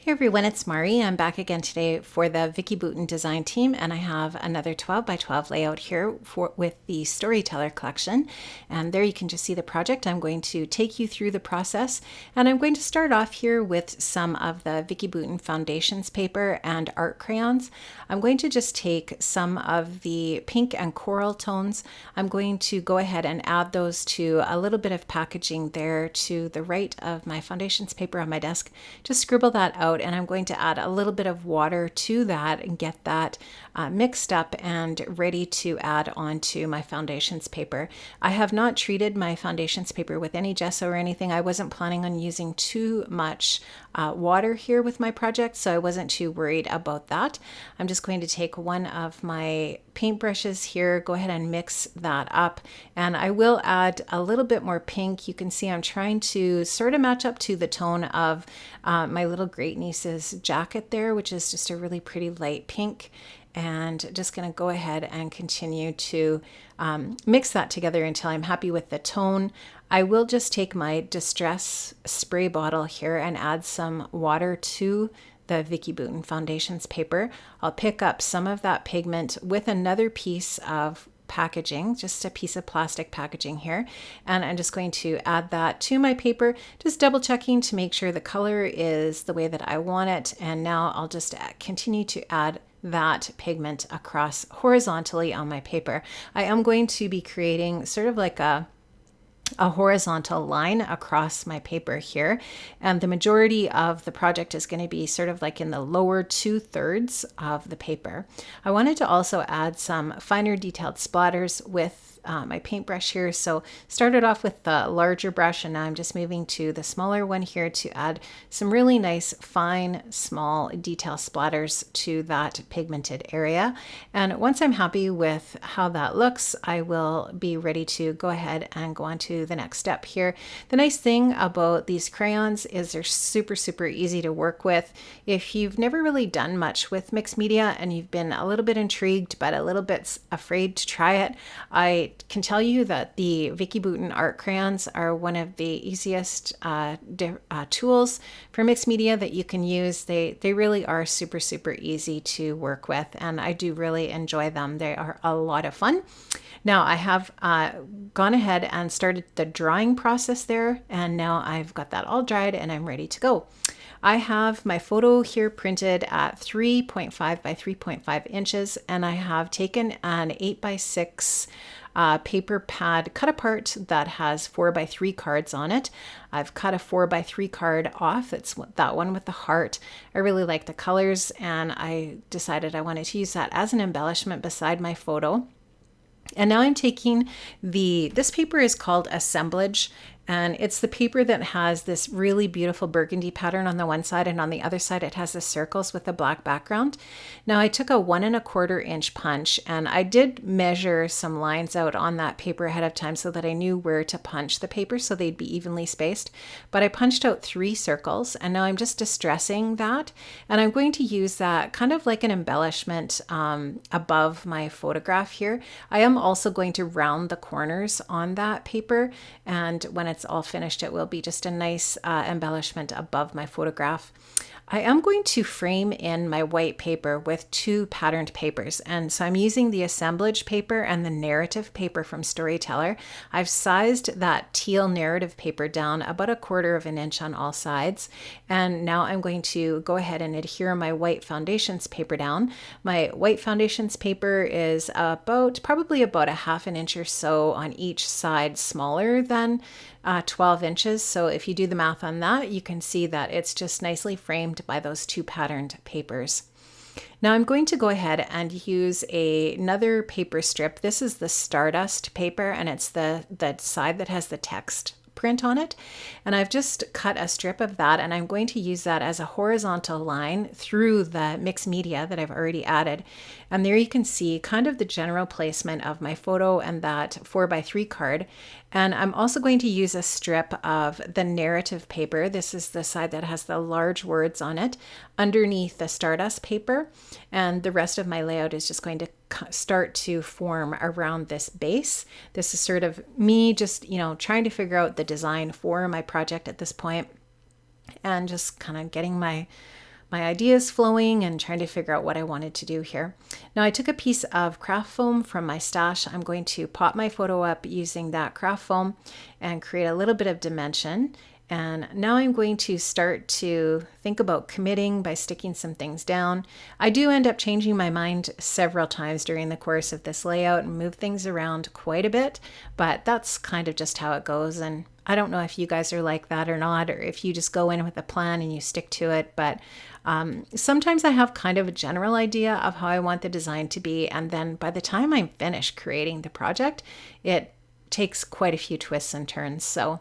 Hey everyone, it's Mari. I'm back again today for the Vicki Boutin design team, and I have another 12 by 12 layout here with the Storyteller collection. And there you can just see the project. I'm going to take you through the process, and I'm going to start off here with some of the Vicki Boutin Foundations paper and art crayons. I'm going to just take some of the pink and coral tones. I'm going to go ahead and add those to a little bit of packaging there to the right of my foundations paper on my desk. Just scribble that out, and I'm going to add a little bit of water to that and get that mixed up and ready to add onto my foundations paper. I have not treated my foundations paper with any gesso or anything. I wasn't planning on using too much water here with my project, so I wasn't too worried about that. I'm just going to take one of my paintbrushes here, go ahead and mix that up, and I will add a little bit more pink. You can see I'm trying to sort of match up to the tone of my little great niece's jacket there, which is just a really pretty light pink, and just going to go ahead and continue to mix that together until I'm happy with the tone. I will just take my Distress spray bottle here and add some water to the Vicki Boutin Foundations paper. I'll pick up some of that pigment with another piece of packaging, just a piece of plastic packaging here, and I'm just going to add that to my paper, just double checking to make sure the color is the way that I want it. And now I'll just continue to add that pigment across horizontally on my paper. I am going to be creating sort of like a horizontal line across my paper here, and the majority of the project is going to be sort of like in the lower 2/3 of the paper. I wanted to also add some finer detailed splatters with my paintbrush here, so started off with the larger brush, and now I'm just moving to the smaller one here to add some really nice fine small detail splatters to that pigmented area. And once I'm happy with how that looks, I will be ready to go ahead and go on to the next step here. The nice thing about these crayons is they're super easy to work with. If you've never really done much with mixed media and you've been a little bit intrigued but a little bit afraid to try it, I can tell you that the Vicki Boutin art crayons are one of the easiest tools for mixed media that you can use. They really are super easy to work with, and I do really enjoy them. They are a lot of fun. Now I have gone ahead and started the drying process there, and now I've got that all dried and I'm ready to go. I have my photo here printed at 3.5 by 3.5 inches, and I have taken an 8x6 paper pad cut apart that has 4x3 cards on it. I've cut a 4x3 card off. It's that one with the heart. I really like the colors, and I decided I wanted to use that as an embellishment beside my photo. And now I'm taking this paper is called Assemblage, and it's the paper that has this really beautiful burgundy pattern on the one side, and on the other side it has the circles with the black background. Now I took a 1¼ inch punch, and I did measure some lines out on that paper ahead of time so that I knew where to punch the paper so they'd be evenly spaced. But I punched out 3 circles, and now I'm just distressing that, and I'm going to use that kind of like an embellishment above my photograph here. I am also going to round the corners on that paper, and when it's all finished, it will be just a nice embellishment above my photograph. I am going to frame in my white paper with 2 patterned papers, and so I'm using the assemblage paper and the narrative paper from Storyteller. I've sized that teal narrative paper down about 1/4 inch on all sides, and now I'm going to go ahead and adhere my white foundations paper down. My white foundations paper is probably about 1/2 inch or so on each side smaller than 12 inches. So if you do the math on that, you can see that it's just nicely framed by those 2 patterned papers. Now I'm going to go ahead and use another paper strip. This is the Stardust paper, and it's the side that has the text print on it. And I've just cut a strip of that, and I'm going to use that as a horizontal line through the mixed media that I've already added. And there you can see kind of the general placement of my photo and that 4x3 card. And I'm also going to use a strip of the narrative paper. This is the side that has the large words on it underneath the Stardust paper. And the rest of my layout is just going to start to form around this base. This is sort of me just, trying to figure out the design for my project at this point, and just kind of getting my my ideas flowing and trying to figure out what I wanted to do here. Now I took a piece of craft foam from my stash. I'm going to pop my photo up using that craft foam and create a little bit of dimension. And now I'm going to start to think about committing by sticking some things down. I do end up changing my mind several times during the course of this layout and move things around quite a bit, but that's kind of just how it goes. And I don't know if you guys are like that or not, or if you just go in with a plan and you stick to it, but sometimes I have kind of a general idea of how I want the design to be. And then by the time I'm finished creating the project, it takes quite a few twists and turns. So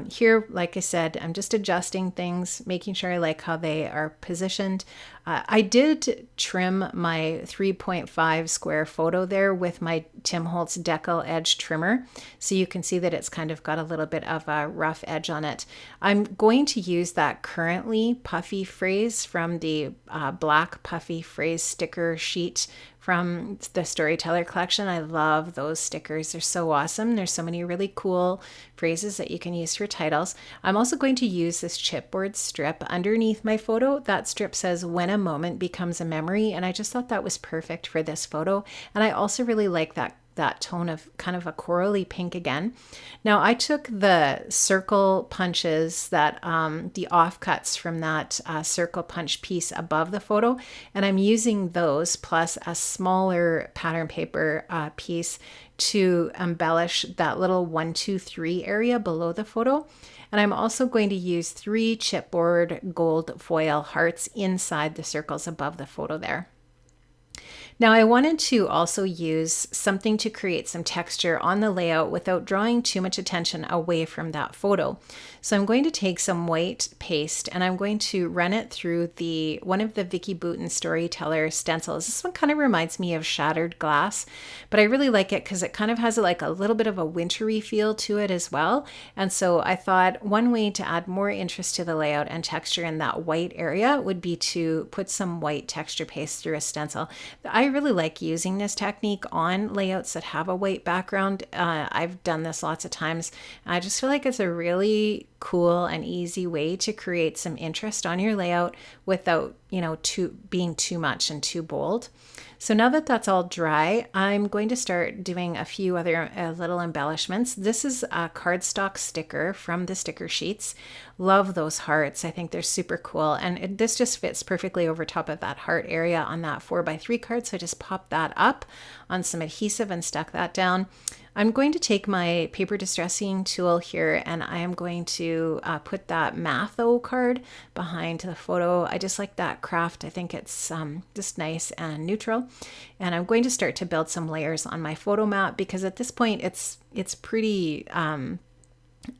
here, like I said, I'm just adjusting things, making sure I like how they are positioned. I did trim my 3.5 square photo there with my Tim Holtz Decal Edge trimmer. So you can see that it's kind of got a little bit of a rough edge on it. I'm going to use that currently puffy phrase from the black puffy phrase sticker sheet from the Storyteller collection. I love those stickers. They're so awesome. There's so many really cool phrases that you can use for titles. I'm also going to use this chipboard strip underneath my photo. That strip says, "When a moment becomes a memory," and I just thought that was perfect for this photo. And I also really like that tone of kind of a corally pink again. Now I took the circle punches that the offcuts from that circle punch piece above the photo, and I'm using those plus a smaller pattern paper piece to embellish that little 1, 2, 3 area below the photo. And I'm also going to use 3 chipboard gold foil hearts inside the circles above the photo there. Now I wanted to also use something to create some texture on the layout without drawing too much attention away from that photo. So I'm going to take some white paste and I'm going to run it through one of the Vicki Boutin Storyteller stencils. This one kind of reminds me of Shattered Glass, but I really like it because it kind of has like a little bit of a wintry feel to it as well. And so I thought one way to add more interest to the layout and texture in that white area would be to put some white texture paste through a stencil. I really like using this technique on layouts that have a white background. I've done this lots of times. I just feel like it's a really cool and easy way to create some interest on your layout without, being too much and too bold. So now that that's all dry, I'm going to start doing a few other little embellishments. This is a cardstock sticker from the sticker sheets. Love those hearts. I think they're super cool. And this just fits perfectly over top of that heart area on that 4x3 card. So I just popped that up on some adhesive and stuck that down. I'm going to take my paper distressing tool here and I am going to put that Matho card behind the photo. I just like that craft. I think it's just nice and neutral. And I'm going to start to build some layers on my photo mat because at this point it's pretty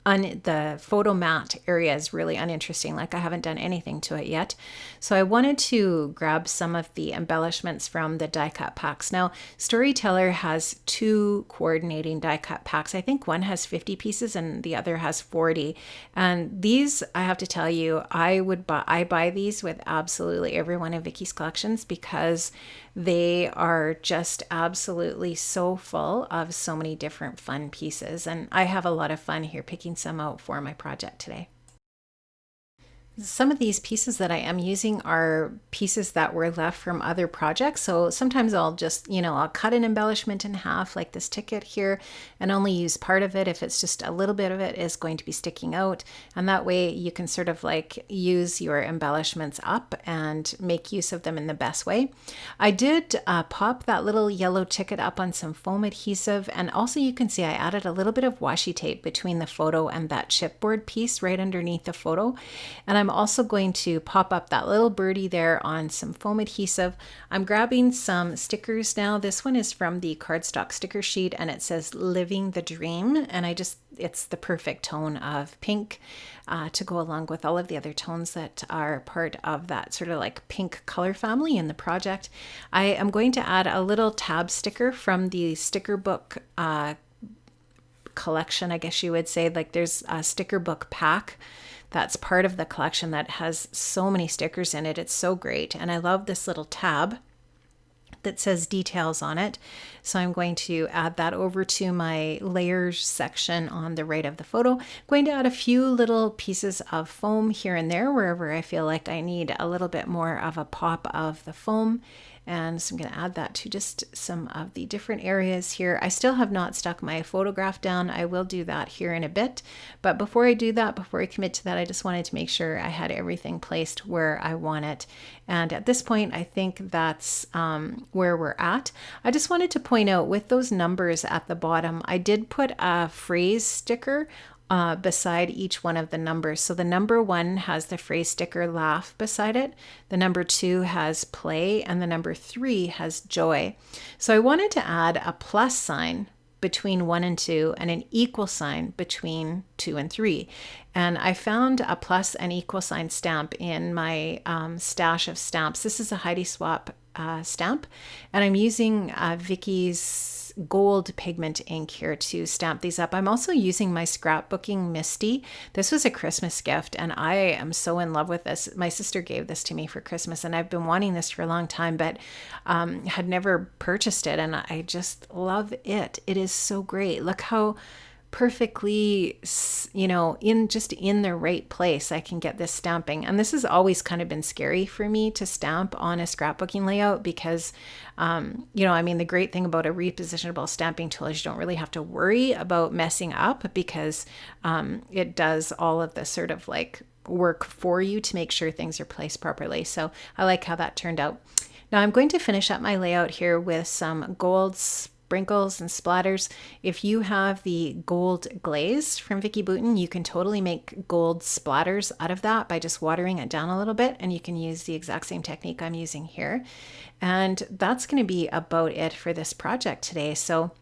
the photo mat area is really uninteresting. Like I haven't done anything to it yet. So I wanted to grab some of the embellishments from the die cut packs. Now Storyteller has 2 coordinating die cut packs. I think one has 50 pieces and the other has 40. And these, I have to tell you, I buy these with absolutely every one of Vicki's collections because they are just absolutely so full of so many different fun pieces. And I have a lot of fun here picking some out for my project today. Some of these pieces that I am using are pieces that were left from other projects. So sometimes I'll just, I'll cut an embellishment in half like this ticket here and only use part of it if it's just a little bit of it is going to be sticking out. And that way you can sort of like use your embellishments up and make use of them in the best way. I did pop that little yellow ticket up on some foam adhesive. And also you can see I added a little bit of washi tape between the photo and that chipboard piece right underneath the photo. And I'm also going to pop up that little birdie there on some foam adhesive. I'm grabbing some stickers now. This one is from the cardstock sticker sheet and it says Living the Dream. And it's the perfect tone of pink to go along with all of the other tones that are part of that sort of like pink color family in the project. I am going to add a little tab sticker from the sticker book collection, I guess you would say. Like there's a sticker book pack that's part of the collection that has so many stickers in it. It's so great. And I love this little tab that says details on it. So I'm going to add that over to my layers section on the right of the photo. I'm going to add a few little pieces of foam here and there wherever I feel like I need a little bit more of a pop of the foam. And so I'm going to add that to just some of the different areas here. I still have not stuck my photograph down. I will do that here in a bit. But before I do that, before I commit to that, I just wanted to make sure I had everything placed where I want it. And at this point, I think that's where we're at. I just wanted to point out with those numbers at the bottom, I did put a phrase sticker beside each one of the numbers. So the number 1 has the phrase sticker laugh beside it. The number 2 has play, and the number 3 has joy. So I wanted to add a plus sign between 1 and 2 and an equal sign between 2 and 3. And I found a plus and equal sign stamp in my stash of stamps. This is a Heidi Swap stamp, and I'm using Vicky's gold pigment ink here to stamp these up. I'm also using my Scrapbooking Misty. This was a Christmas gift and I am so in love with this. My sister gave this to me for Christmas and I've been wanting this for a long time, but had never purchased it, and I just love it. It is so great. Look how perfectly, in the right place I can get this stamping. And this has always kind of been scary for me to stamp on a scrapbooking layout because, the great thing about a repositionable stamping tool is you don't really have to worry about messing up because it does all of the sort of like work for you to make sure things are placed properly. So I like how that turned out. Now I'm going to finish up my layout here with some gold sprinkles and splatters. If you have the gold glaze from Vicki Boutin, you can totally make gold splatters out of that by just watering it down a little bit, and you can use the exact same technique I'm using here. And that's going to be about it for this project today. So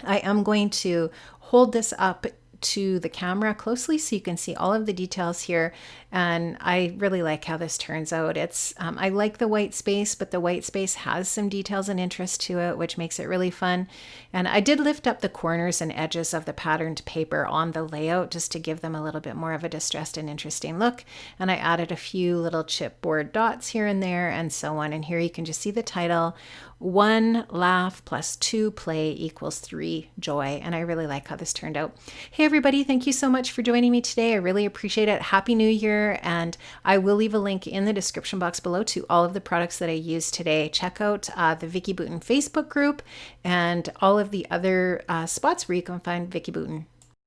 I am going to hold this up to the camera closely so you can see all of the details here, and I really like how this turns out. It's I like the white space, but the white space has some details and interest to it, which makes it really fun. And I did lift up the corners and edges of the patterned paper on the layout just to give them a little bit more of a distressed and interesting look, and I added a few little chipboard dots here and there and so on. And here you can just see the title, 1 laugh plus 2 play equals 3 joy. And I really like how this turned out. Hey everybody, thank you so much for joining me today. I really appreciate it. Happy New Year. And I will leave a link in the description box below to all of the products that I used today. Check out the Vicki Boutin Facebook group and all of the other spots where you can find Vicki Boutin.